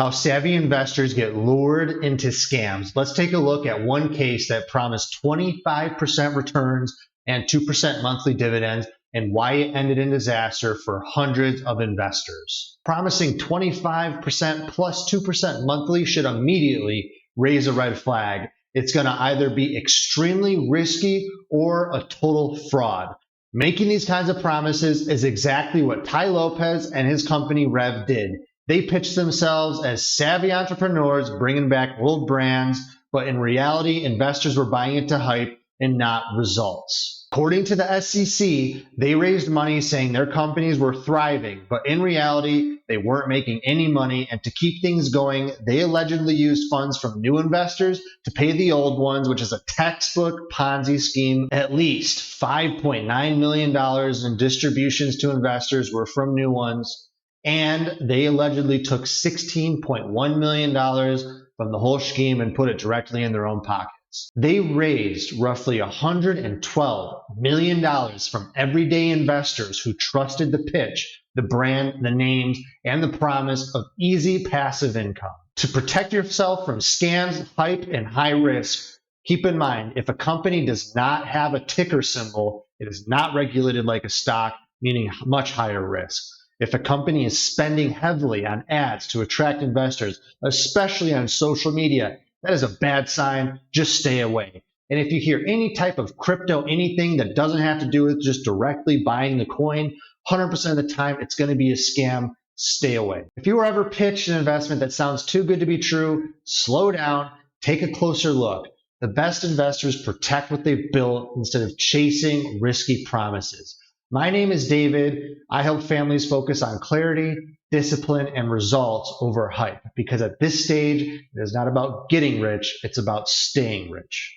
How savvy investors get lured into scams. Let's take a look at one case that promised 25% returns and 2% monthly dividends and why it ended in disaster for hundreds of investors. Promising 25% plus 2% monthly should immediately raise a red flag. It's going to either be extremely risky or a total fraud. Making these kinds of promises is exactly what Tai Lopez and his company Rev did. They pitched themselves as savvy entrepreneurs bringing back old brands, but in reality, investors were buying into hype and not results. According to the SEC, they raised money saying their companies were thriving, but in reality, they weren't making any money, and to keep things going, they allegedly used funds from new investors to pay the old ones, which is a textbook Ponzi scheme. At least $5.9 million in distributions to investors were from new ones, and they allegedly took $16.1 million from the whole scheme and put it directly in their own pockets. They raised roughly $112 million from everyday investors who trusted the pitch, the brand, the names, and the promise of easy passive income. To protect yourself from scams, hype, and high risk, keep in mind, if a company does not have a ticker symbol, it is not regulated like a stock, meaning much higher risk. If a company is spending heavily on ads to attract investors, especially on social media, that is a bad sign. Just stay away. And if you hear any type of crypto, anything that doesn't have to do with just directly buying the coin, 100% of the time it's going to be a scam. Stay away. If you were ever pitched an investment that sounds too good to be true, slow down, take a closer look. The best investors protect what they've built instead of chasing risky promises. My name is David. I help families focus on clarity, discipline, and results over hype, because at this stage, it is not about getting rich, it's about staying rich.